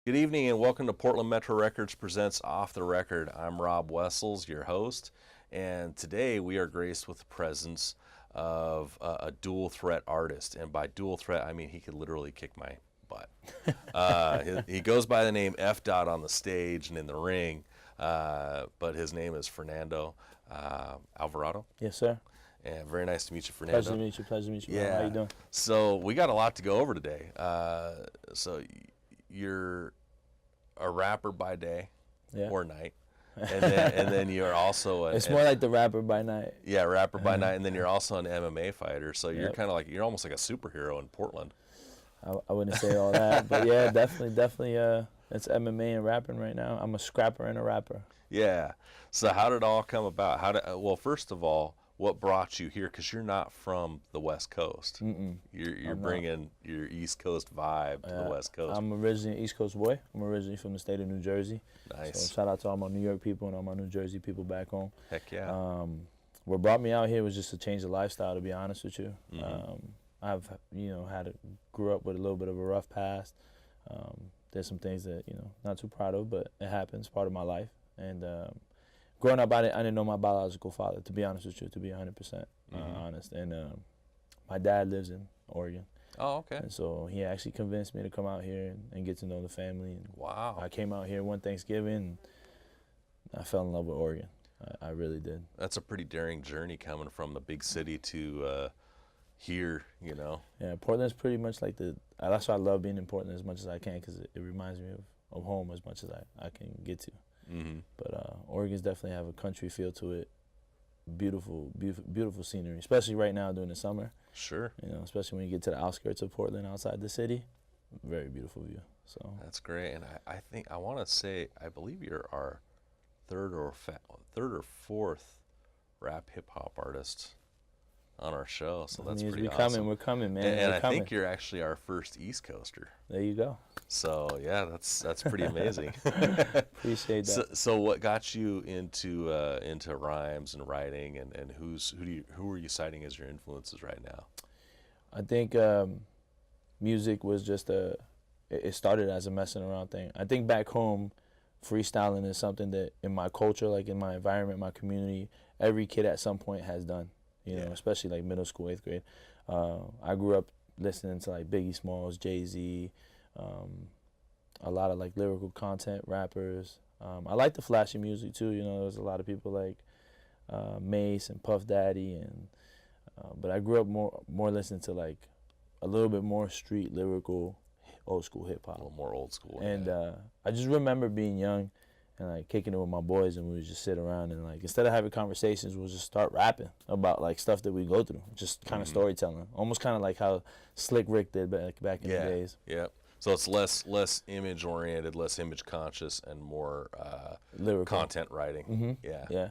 Good evening and welcome to Portland Metro Records presents Off the Record. I'm Rob Wessels, your host, and today we are graced with the presence of a dual threat artist. And by dual threat, I mean he could literally kick my butt. He goes by the name F.Dot on the stage and in the ring, but his name is Fernando Alvarado. Yes, sir. And very nice to meet you, Fernando. Pleasure to meet you. Pleasure to meet you. Yeah. How you doing? So we got a lot to go over today. So you're a rapper by day or night, and then you're also it's more like the rapper by night. Yeah, rapper by night, and then you're also an MMA fighter. So you're kind of like you're almost like a superhero in Portland. I wouldn't say all that, but yeah, definitely. It's MMA and rapping right now. I'm a scrapper and a rapper. Yeah. So how did it all come about? Well, first of all, what brought you here? Because you're not from the West Coast. You're bringing your East Coast vibe to the West Coast. I'm originally an East Coast boy. I'm originally from the state of New Jersey. Nice. So shout out to all my New York people and all my New Jersey people back home. Heck yeah. What brought me out here was just a change of lifestyle, to be honest with you. I've grew up with a little bit of a rough past. There's some things that not too proud of, but it happens, part of my life. And growing up, I didn't know my biological father, to be honest with you, to be 100% honest. And my dad lives in Oregon. Oh, okay. And so he actually convinced me to come out here and get to know the family. And wow. I came out here one Thanksgiving, and I fell in love with Oregon. I really did. That's a pretty daring journey coming from the big city to here, Yeah, Portland's pretty much like that's why I love being in Portland as much as I can, because it reminds me of home as much as I can get to. But Oregon's definitely have a country feel to it. Beautiful scenery, especially right now during the summer. Sure. Especially when you get to the outskirts of Portland, outside the city. Very beautiful view. So that's great. And I believe you're our third or fourth rap hip hop artist on our show. So that's pretty awesome. We're coming, man. And I think you're actually our first East Coaster. There you go. So yeah, that's pretty amazing. Appreciate that. So what got you into rhymes and writing, and who are you citing as your influences right now? I think music was just it started as a messing around thing. I think back home, freestyling is something that in my culture, like in my environment, my community, every kid at some point has done. Especially like middle school, 8th grade. I grew up listening to like Biggie Smalls, Jay-Z, a lot of like lyrical content rappers. I like the flashy music too. There's a lot of people like Mace and Puff Daddy, and but I grew up more listening to like a little bit more street lyrical, old school hip hop. A little more old school. And I just remember being young and like kicking it with my boys, and we would just sit around and like instead of having conversations, we'll just start rapping about like stuff that we go through, just kind of storytelling, almost kind of like how Slick Rick did back in the days. Yeah. So it's less image oriented, less image conscious, and more lyrical content writing. Yeah.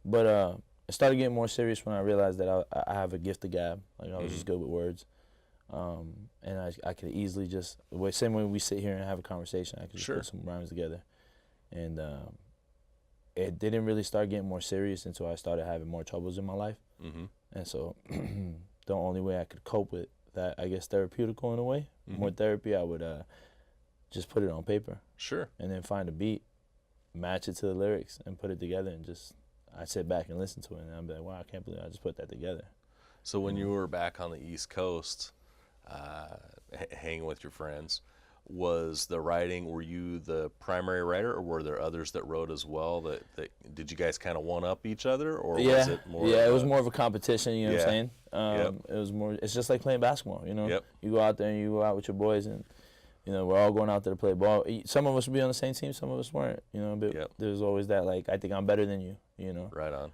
But I started getting more serious when I realized that I have a gift of gab. Like I was just good with words, and I could easily just same way we sit here and have a conversation, I could just put some rhymes together. And it didn't really start getting more serious until I started having more troubles in my life. And so the only way I could cope with that, I guess, therapeutical in a way, more therapy, I would just put it on paper. Sure. And then find a beat, match it to the lyrics, and put it together, and just I sit back and listen to it, and I'm like, wow, I can't believe I just put that together. So when you were back on the East Coast, hanging with your friends, was the writing, were you the primary writer, or were there others that wrote as well? That did you guys kind of one up each other, or was it more? Yeah, it was more of a competition. You know what I'm saying? It was more. It's just like playing basketball. You go out there and you go out with your boys, and we're all going out there to play ball. Some of us would be on the same team, some of us weren't. But there's always that like, I think I'm better than you. Right on.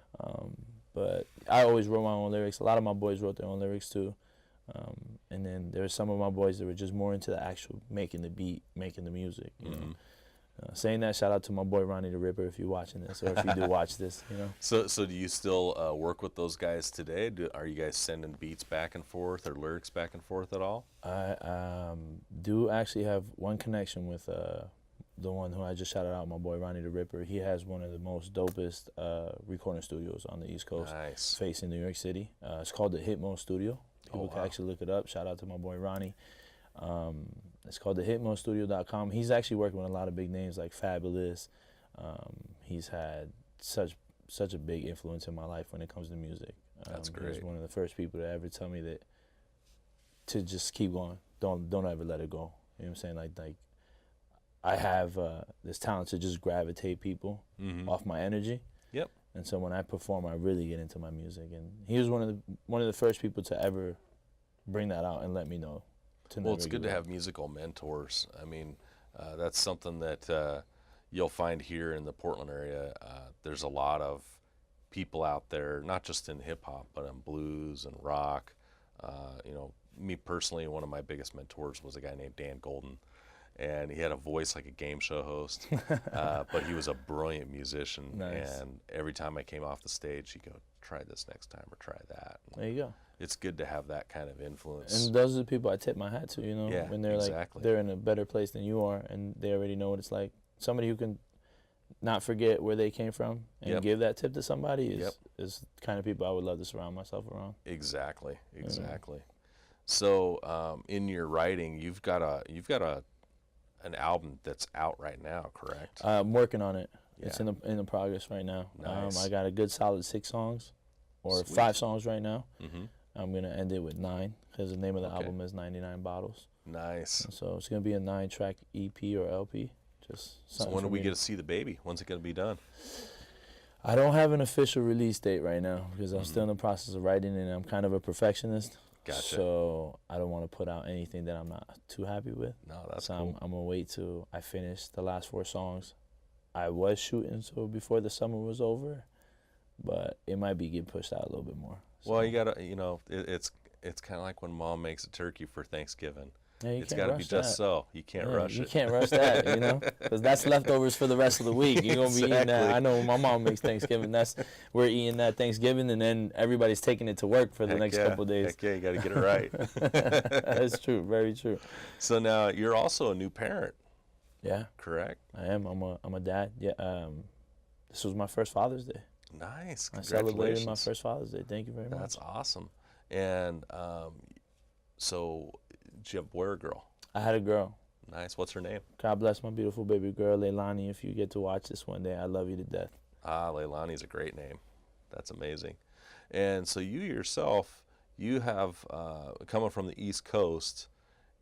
But I always wrote my own lyrics. A lot of my boys wrote their own lyrics too. And then there were some of my boys that were just more into the actual making the beat, making the music. Saying that, shout out to my boy Ronnie the Ripper if you're watching this, or if you do watch this. So do you still work with those guys today? Are you guys sending beats back and forth or lyrics back and forth at all? I do actually have one connection with the one who I just shouted out, my boy Ronnie the Ripper. He has one of the most dopest recording studios on the East Coast, facing New York City. It's called the Hitmo Studio. People can actually look it up. Shout out to my boy Ronnie. It's called the HitmoStudio.com. He's actually working with a lot of big names like Fabulous. He's had such a big influence in my life when it comes to music. That's He great. was one of the first people to ever tell me that to just keep going. Don't ever let it go. You know what I'm saying? Like I have this talent to just gravitate people off my energy. Yep. And so when I perform, I really get into my music. And he was one of the first people to ever bring that out and let me know. Well, it's good to have musical mentors. I mean, that's something that you'll find here in the Portland area. There's a lot of people out there, not just in hip hop, but in blues and rock. You know, me personally, one of my biggest mentors was a guy named Dan Golden, and he had a voice like a game show host, but he was a brilliant musician. Nice. And every time I came off the stage, he'd go, "Try this next time," or "Try that." And There you go. it's good to have that kind of influence. And those are the people I tip my hat to, you know, Yeah, when they're exactly. like, they're in a better place than you are and they already know what it's like. Somebody who can not forget where they came from and Yep. give that tip to somebody Yep. is the kind of people I would love to surround myself around. Exactly. So, in your writing, you've got an album that's out right now, correct? I'm working on it. Yeah. It's in the progress right now. Nice. I got a good solid 6 songs or Sweet. 5 songs right now. Mm-hmm. I'm going to end it with 9 because the name of the Okay. album is 99 Bottles. Nice. And so it's going to be a 9-track EP or LP. Just So something when do for we me get to see the baby? When's it going to be done? I don't have an official release date right now because I'm still in the process of writing and I'm kind of a perfectionist. Gotcha. So I don't want to put out anything that I'm not too happy with. No, that's So cool. I'm going to wait till I finish the last 4 songs. I was shooting so before the summer was over, but it might be getting pushed out a little bit more. So, Well, you gotta, it's kind of like when mom makes a turkey for Thanksgiving. yeah, you It's can't got to be rush just that. so. You can't Yeah, rush you it. can't rush that, you know, because that's leftovers for the rest of the week. You're gonna be eating that. Exactly. I know when my mom makes Thanksgiving. We're eating that Thanksgiving, and then everybody's taking it to work for the Heck next yeah. couple of days. Heck yeah, you got to get it right. That's true, very true. So now you're also a new parent, Yeah, correct? I am. I'm a dad. Yeah. This was my first Father's Day. Nice. I celebrated my Congratulations. first Father's Day. Thank you very much. That's awesome. And so, did you have a boy or a girl? I had a girl. Nice. What's her name? God bless my beautiful baby girl, Leilani. If you get to watch this one day, I love you to death. Leilani's a great name. That's amazing. And so you yourself, you have coming from the East Coast,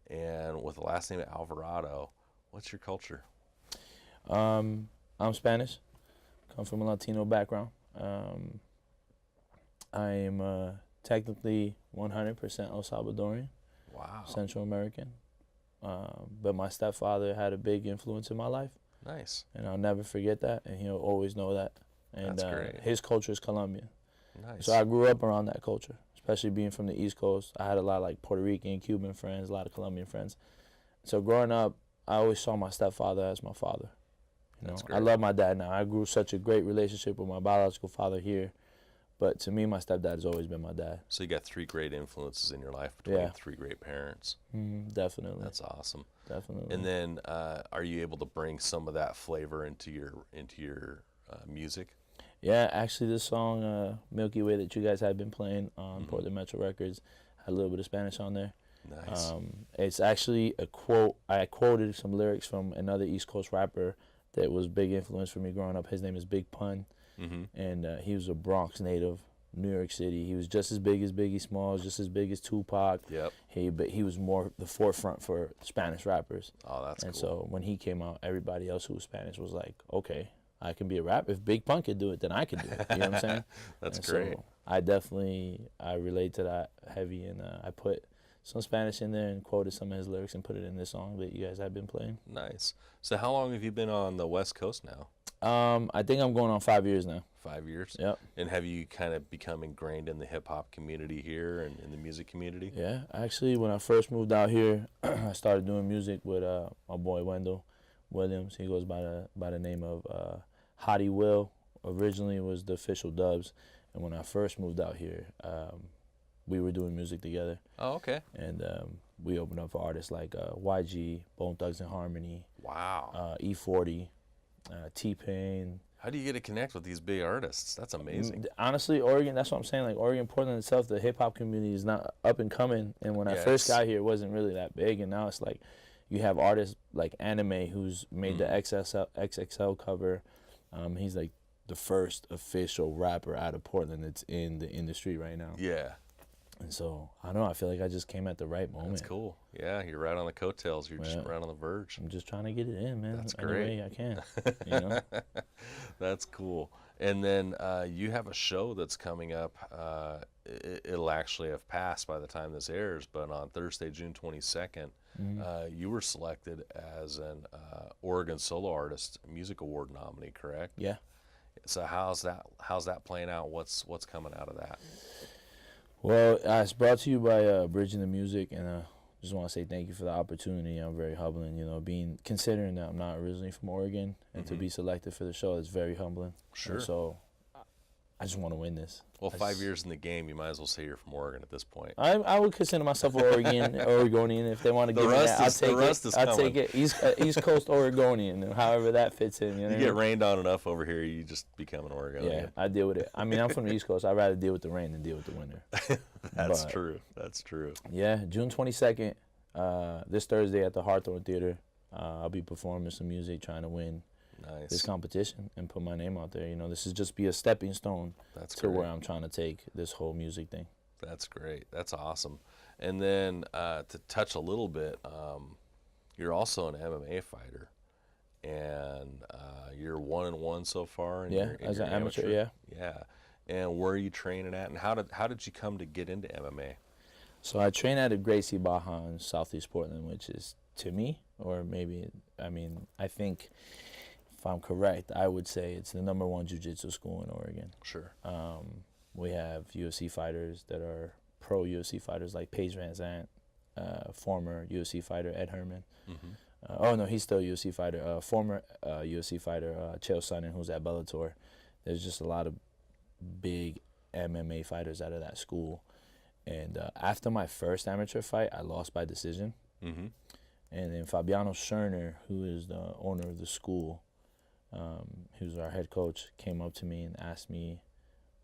and with the last name Alvarado. What's your culture? I'm Spanish. Come from a Latino background. I am technically 100% El Salvadorian, Wow. Central American. But my stepfather had a big influence in my life, Nice. and I'll never forget that, and he'll always know that. And That's great. his culture is Colombian. Nice. So I grew up around that culture, especially being from the East Coast. I had a lot of like Puerto Rican, Cuban friends, a lot of Colombian friends. So growing up, I always saw my stepfather as my father. You know, That's I great. love my dad now. I grew such a great relationship with my biological father here, but to me, my stepdad has always been my dad. So you got 3 great influences in your life between Yeah. 3 great parents. Definitely, That's awesome. definitely. And then, are you able to bring some of that flavor into your music? Yeah, actually, this song Milky Way that you guys have been playing on Portland Metro Records had a little bit of Spanish on there. Nice. It's actually a quote. I quoted some lyrics from another East Coast rapper that was big influence for me growing up. His name is Big Pun, and he was a Bronx native, New York City. He was just as big as Biggie Smalls, just as big as Tupac. Yep. But he was more the forefront for Spanish rappers. Oh, that's And cool. so when he came out, everybody else who was Spanish was like, okay, I can be a rapper. If Big Pun could do it, then I could do it. You know what I'm saying? That's And great. So I relate to that heavy, and I put some Spanish in there and quoted some of his lyrics and put it in this song that you guys have been playing. Nice. So how long have you been on the West Coast now? I think I'm going on 5 years now. 5 years? Yep. And have you kind of become ingrained in the hip-hop community here and in the music community? Yeah, actually, when I first moved out here, I started doing music with my boy Wendell Williams. He goes by the name of Hottie Will. Originally, it was the official Dubs, and when I first moved out here, we were doing music together, Oh, okay. and we opened up for artists like YG, Bone Thugs and Harmony, Wow. E40, T-Pain. How do you get to connect with these big artists? That's amazing. Honestly, Oregon, that's what I'm saying. Like Oregon, Portland itself, the hip hop community is not up and coming. And when I first Yes. got here, it wasn't really that big. And now it's like, you have artists like Anime, who's made the XXL cover. He's like the first official rapper out of Portland that's in the industry right now. Yeah. And so, I don't know, I feel like I just came at the right moment. That's cool. Yeah, you're right on the coattails. You're just right on the verge. I'm just trying to get it in, man. That's Any great. way I can, you know? That's cool. And then you have a show that's coming up. It'll actually have passed by the time this airs, but on Thursday, June 22nd, you were selected as an Oregon Solo Artist Music Award nominee, correct? Yeah. So how's that playing out? What's coming out of that? Well, it's brought to you by Bridging the Music, and just want to say thank you for the opportunity. I'm very humbling, you know, considering that I'm not originally from Oregon, and to be selected for the show is very humbling. Sure. And so I just want to win this. Well, 5 years in the game, you might as well say you're from Oregon at this point. I would consider myself an Oregonian if they want to give me that. I'll take it. East Coast Oregonian, however that fits in. You know, you get rained on enough over here, you just become an Oregonian. Yeah, I deal with it. I mean, I'm from the East Coast. I'd rather deal with the rain than deal with the winter. That's true. That's true. Yeah, June 22nd, this Thursday at the Hawthorne Theater. I'll be performing some music, trying to win this competition and put my name out there. You know, this is just be a stepping stone to where I'm trying to take this whole music thing. That's great. That's awesome. And then to touch a little bit, you're also an MMA fighter, and you're 1-1 so far. As an amateur. Yeah. Yeah. And where are you training at, and how did you come to get into MMA? So I train at a Gracie Baja in Southeast Portland, which is, to me, or maybe, I think, if I'm correct, I would say it's the #1 jiu-jitsu school in Oregon. Sure. We have UFC fighters that are pro UFC fighters like Paige Van Zandt, former UFC fighter Ed Herman. Oh no, he's still a UFC fighter. Former UFC fighter Chael Sonnen, who's at Bellator. There's just a lot of big MMA fighters out of that school. And after my first amateur fight, I lost by decision. And then Fabiano Scherner, who is the owner of the school, who's our head coach, came up to me and asked me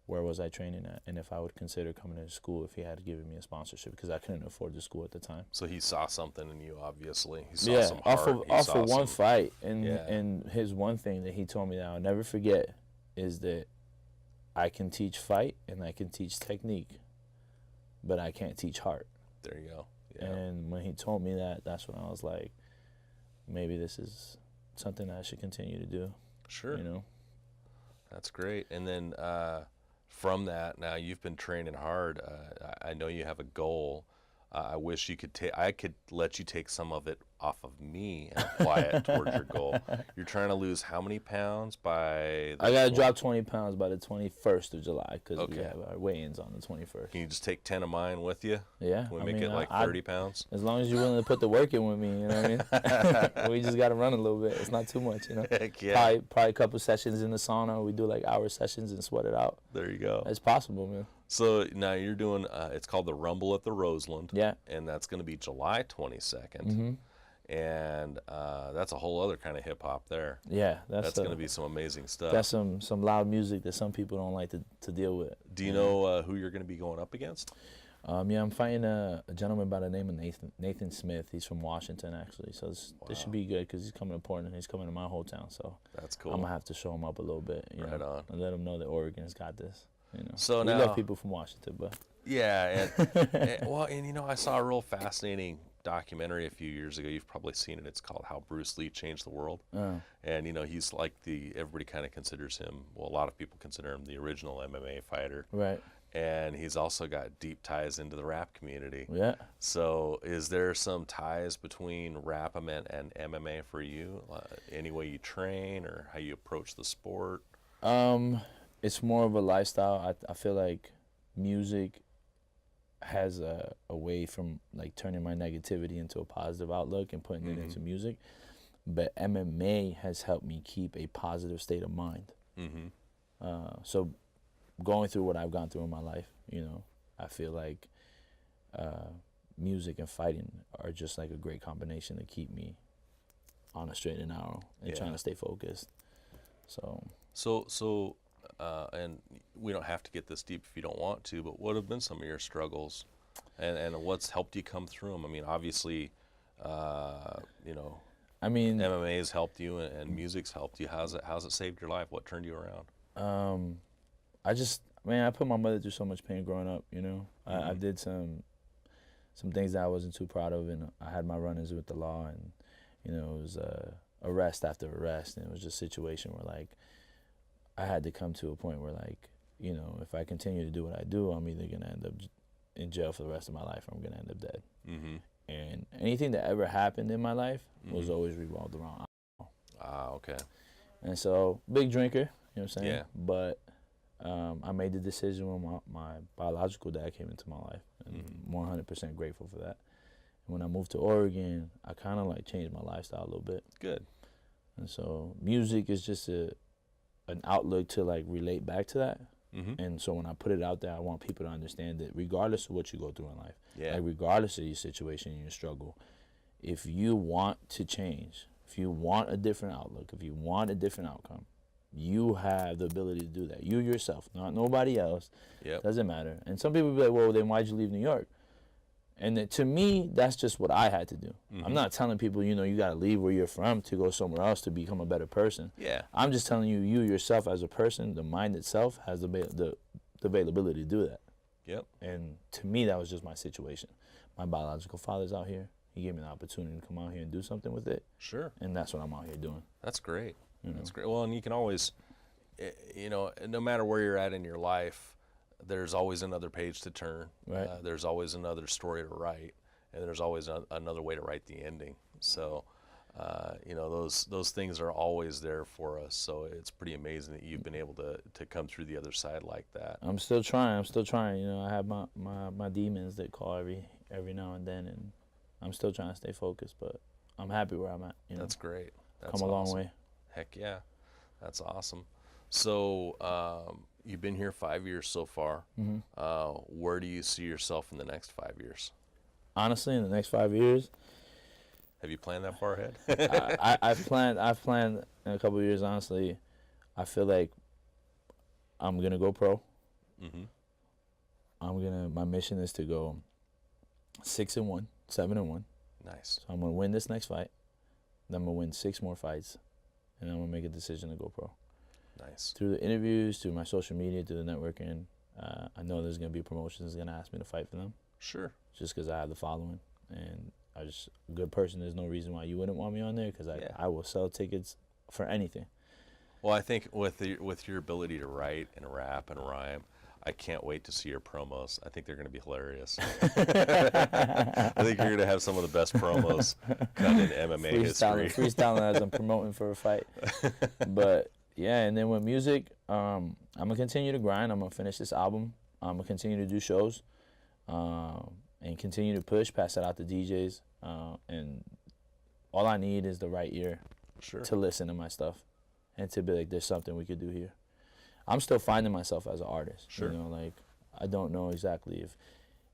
where was I training at, and if I would consider coming to school if he had given me a sponsorship, because I couldn't afford the school at the time. So he saw something in you, obviously. He saw some heart. Off of one fight, and his one thing that he told me that I'll never forget is that I can teach fight and I can teach technique, but I can't teach heart. There you go. Yeah. And when he told me that, that's when I was like, maybe this is something I should continue to do. Sure. You know? That's great. And then from that, now you've been training hard. I know you have a goal. I wish you could I could let you take some of it off of me and apply it towards your goal. You're trying to lose how many pounds by? I gotta drop 20 pounds by the 21st of July, because we have our weigh-ins on the 21st. Can you just take 10 of mine with you? Yeah. Can we make it like 30 pounds? As long as you're willing to put the work in with me, you know what I mean? We just gotta run a little bit. It's not too much, you know. Heck yeah. Probably a couple sessions in the sauna. We do like hour sessions and sweat it out. There you go. It's possible, man. So now you're doing, it's called the Rumble at the Roseland. Yeah. And that's going to be July 22nd. And that's a whole other kind of hip hop there. Yeah. That's going to be some amazing stuff. That's some loud music that some people don't like to deal with. Do you know who you're going to be going up against? Yeah, I'm fighting a gentleman by the name of Nathan Smith. He's from Washington, actually. So this should be good, because he's coming to Portland. He's coming to my hometown. So that's cool. I'm going to have to show him up a little bit. Right on. And let him know that Oregon's got this. You know, so we now, love people from Washington, but and I saw a real fascinating documentary a few years ago. You've probably seen it. It's called How Bruce Lee Changed the World. And he's like everybody kind of considers him. Well, a lot of people consider him the original MMA fighter. Right. And he's also got deep ties into the rap community. Yeah. So is there some ties between rap and MMA for you? Any way you train or how you approach the sport? It's more of a lifestyle. I feel like music has a way from like turning my negativity into a positive outlook and putting it into music. But MMA has helped me keep a positive state of mind. So going through what I've gone through in my life, I feel like music and fighting are just like a great combination to keep me on a straight and narrow and trying to stay focused. So and we don't have to get this deep if you don't want to, but what have been some of your struggles and what's helped you come through them? I mean, obviously, I mean, MMA has helped you and music's helped you. How's it saved your life? What turned you around? I put my mother through so much pain growing up. I did some things that I wasn't too proud of, and I had my run-ins with the law, and it was arrest after arrest, and it was just a situation where like I had to come to a point where like if I continue to do what I do, I'm either gonna end up in jail for the rest of my life, or I'm gonna end up dead. Mm-hmm. And anything that ever happened in my life was always revolved around alcohol. Ah, okay. And so, big drinker, you know what I'm saying? Yeah. But I made the decision when my biological dad came into my life, and I'm 100% grateful for that. And when I moved to Oregon, I kind of like changed my lifestyle a little bit. Good. And so, music is just an outlook to like relate back to that. Mm-hmm. And so when I put it out there, I want people to understand that regardless of what you go through in life, Yeah. like regardless of your situation and your struggle, if you want to change, if you want a different outlook, if you want a different outcome, you have the ability to do that. You yourself, not nobody else. Yep. Doesn't matter. And some people be like, well, then why'd you leave New York? And then, to me, that's just what I had to do. Mm-hmm. I'm not telling people, you got to leave where you're from to go somewhere else to become a better person. Yeah. I'm just telling you, you yourself as a person, the mind itself has the availability to do that. Yep. And to me, that was just my situation. My biological father's out here. He gave me the opportunity to come out here and do something with it. Sure. And that's what I'm out here doing. That's great. That's great. Well, and you can always, no matter where you're at in your life, there's always another page to turn. Right. There's always another story to write, and there's always another way to write the ending. So, those things are always there for us. So it's pretty amazing that you've been able to come through the other side like that. I'm still trying. I have my demons that call every now and then, and I'm still trying to stay focused. But I'm happy where I'm at. That's great. That's come a long way. Heck yeah, that's awesome. So you've been here 5 years so far. Mm-hmm. Where do you see yourself in the next 5 years? Honestly, in the next 5 years, have you planned that far ahead? I've planned in a couple of years. Honestly, I feel like I'm gonna go pro. Mm-hmm. My mission is to go 6-1, 7-1. Nice. So I'm gonna win this next fight. Then I'm gonna win 6 more fights, and I'm gonna make a decision to go pro. Nice. Through the interviews, through my social media, through the networking, I know there's gonna be promotions that's gonna ask me to fight for them. Sure. Just because I have the following, and I just a good person. There's no reason why you wouldn't want me on there, because I will sell tickets for anything. Well, I think with your ability to write and rap and rhyme, I can't wait to see your promos. I think they're going to be hilarious. I think you're going to have some of the best promos cut in MMA history. Freestyling as I'm promoting for a fight. But yeah, and then with music, I'm gonna continue to grind. I'm gonna finish this album. I'm gonna continue to do shows, and continue to push, pass it out to DJs. And all I need is the right ear to listen to my stuff, and to be like, there's something we could do here. I'm still finding myself as an artist. Sure. Like I don't know exactly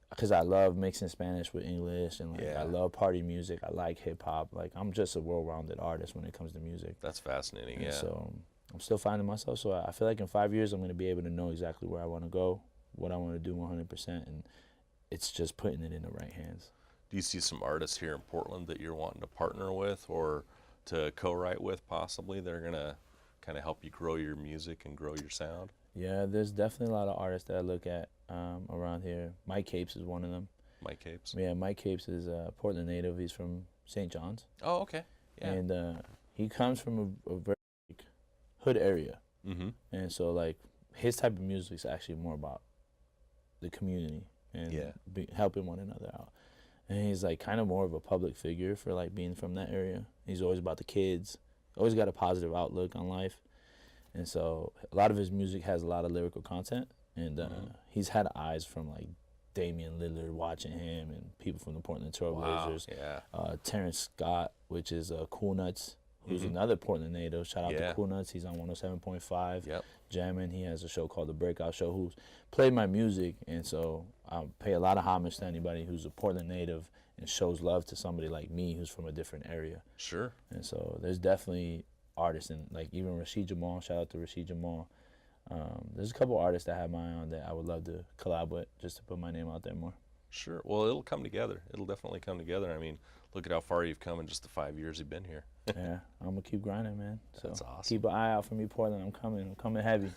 because I love mixing Spanish with English, and I love party music. I like hip hop. Like I'm just a well-rounded artist when it comes to music. That's fascinating. And so I'm still finding myself. So I feel like in 5 years I'm going to be able to know exactly where I want to go, what I want to do 100%, and it's just putting it in the right hands. Do you see some artists here in Portland that you're wanting to partner with or to co-write with possibly that are going to kind of help you grow your music and grow your sound? Yeah, there's definitely a lot of artists that I look at around here. Mike Capes is one of them. Mike Capes? Yeah, Mike Capes is a Portland native. He's from St. John's. Oh, okay. Yeah. And he comes from a very hood area. Mm-hmm. And so, like, his type of music is actually more about the community and helping one another out. And he's, like, kind of more of a public figure for, like, being from that area. He's always about the kids. Always got a positive outlook on life. And so a lot of his music has a lot of lyrical content. And he's had eyes from, like, Damian Lillard watching him and people from the Portland Trailblazers. Wow, yeah. Terrence Scott, which is Cool Nuts, who's another Portland native. Shout out to Cool Nuts. He's on 107.5. Yep. Jamming. He has a show called The Breakout Show, who's played my music. And so I pay a lot of homage to anybody who's a Portland native and shows love to somebody like me who's from a different area. Sure. And so there's definitely artists, and like even Rashid Jamal, shout out to Rashid Jamal. There's a couple artists that have my eye on that I would love to collab with, just to put my name out there more. Sure. Well, it'll come together. It'll definitely come together. I mean, look at how far you've come in just the 5 years you've been here. Yeah, I'm gonna keep grinding, man. So That's awesome. keep an eye out for me, Portland. I'm coming heavy.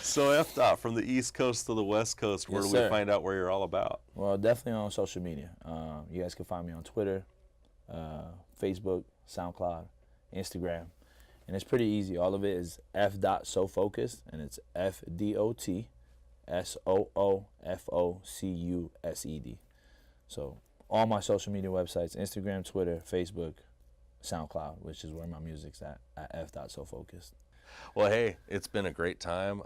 So F.Dot, from the East Coast to the West Coast, where Yes, do we sir. find out where you're all about? Well, definitely on social media. You guys can find me on Twitter, Facebook, SoundCloud, Instagram, and it's pretty easy. All of it is F.Dot So Focused, and it's F.DOT SOOFOCUSED. So all my social media websites: Instagram, Twitter, Facebook, SoundCloud, which is where my music's at F.Dot So Focused. Well, hey, it's been a great time.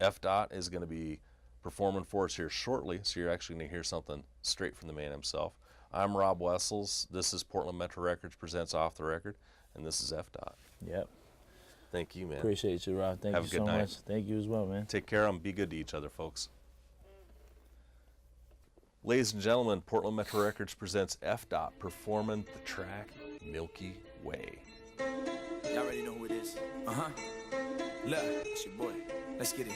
F.Dot is going to be performing for us here shortly, so you're actually going to hear something straight from the man himself. I'm Rob Wessels. This is Portland Metro Records presents Off the Record, and this is F.Dot. Yep. Thank you, man. Appreciate you, Rob. Thank Have you a good so night. much. Thank you as well, man. Take care of them. Be good to each other, folks. Ladies and gentlemen, Portland Metro Records presents F.Dot performing the track Milky Way. Y'all already know who it is. Look, it's your boy. Let's get it.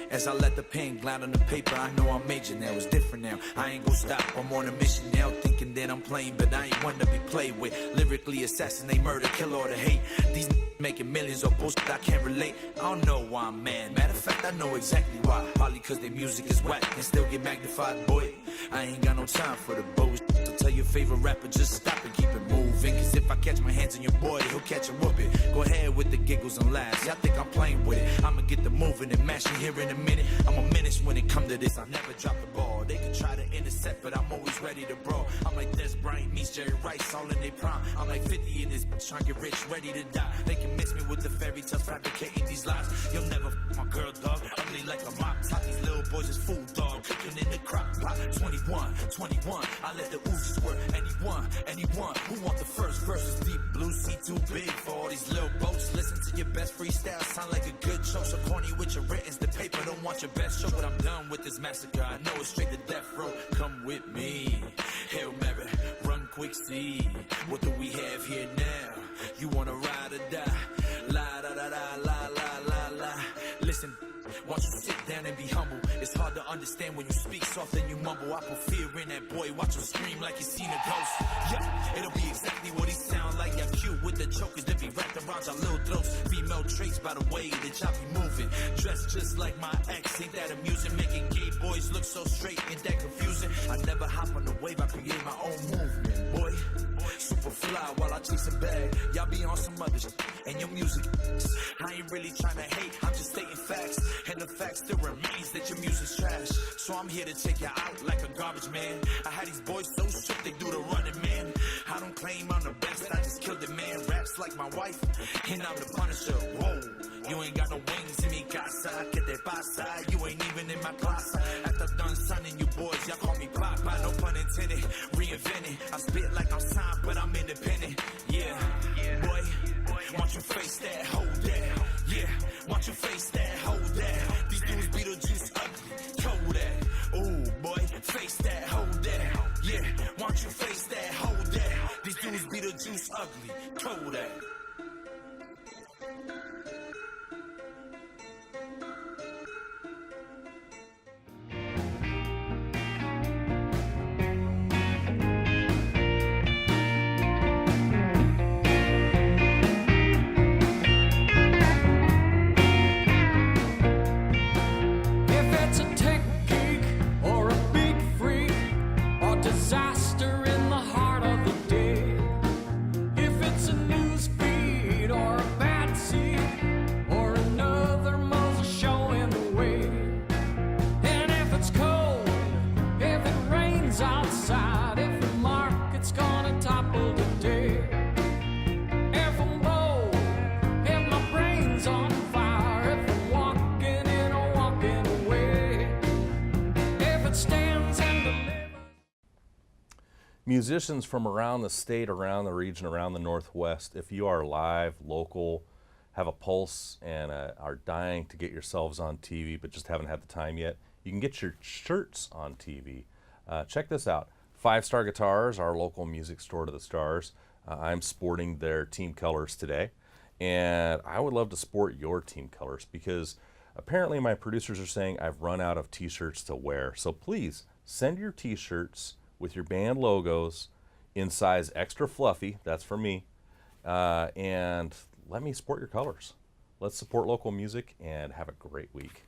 As I let the pen glide on the paper, I know I'm major now. It's different now. I ain't gonna stop. I'm on a mission now, thinking that I'm playing, but I ain't one to be played with. Lyrically assassinate, murder, kill all the hate. These making millions of bullshit I can't relate. I don't know why I'm mad. Matter of fact, I know exactly why. Probably cause their music is whack and still get magnified, boy. I ain't got no time for the bullshit. So tell your favorite rapper, just stop and keep it moving. Cause if I catch my hands on your boy, he'll catch a whooping. Go ahead with the giggles and laughs. Y'all think I'm playing with it. I'ma get the moving and mashing here in a minute. I'm a menace when it come to this. I never drop the ball. They can try to intercept, but I'm always ready to brawl. I'm like Des Bryant meets Jerry Rice, all in their prime. I'm like 50 in this bitch, trying to get rich, ready to die. They can miss me with the fairy tales, fabricating these lies. You'll never my girl, dog. Ugly like a mop top. These little boys is food, dog. Cooking in the crock pot. 21, 21. I let the oozes work. Anyone who want the first verse is deep blue sea too big for all these little boats. Listen to your best freestyle, sound like a good show. So corny with your writtens, the paper don't want your best show. But I'm done with this massacre. I know it's straight to death row. Come with me, Hail Mary, run quick, see what do we have here now? You wanna ride or die? La da da da la la la la. Listen. Once you sit down and be humble, it's hard to understand when you speak soft and you mumble. I put fear in that boy, watch him scream like he's seen a ghost. Yeah, it'll be exactly what he sound like. Yeah, cute with the chokers that be wrapped around your little throats. Female traits by the way that y'all be moving. Dressed just like my ex, ain't that amusing? Making gay boys look so straight, ain't that confusing? I never hop on the wave, I create my own movement, boy. Super fly while I chase a bag. Y'all be on some other shit, and your music. I ain't really trying to hate, I'm just stating facts. And the fact still remains that your music's trash. So I'm here to take you out like a garbage man. I had these boys so shook they do the running, man. I don't claim I'm the best, I just killed the man. Raps like my wife, and I'm the Punisher. Whoa, you ain't got no wings in me casa. Que te pasa? You ain't even in my class. After done sunning you boys, y'all call me Papa, no pun intended. Reinvented, I spit like I'm signed, but I'm independent. Yeah, boy, want you face that, hold that. Yeah, want you face that, hold that. These dudes Beetlejuice ugly, cold that. Ooh, boy, face that, hold that. Yeah, want you face that, hold that. These dudes Beetlejuice ugly, cold that. Musicians from around the state, around the region, around the Northwest, if you are live, local, have a pulse, and are dying to get yourselves on TV but just haven't had the time yet, you can get your shirts on TV. Check this out. 5 Star Guitars, our local music store to the stars. I'm sporting their team colors today, and I would love to sport your team colors because apparently my producers are saying I've run out of t-shirts to wear. So please Send your t-shirts with your band logos in size extra fluffy, that's for me, and let me support your colors. Let's support local music and have a great week.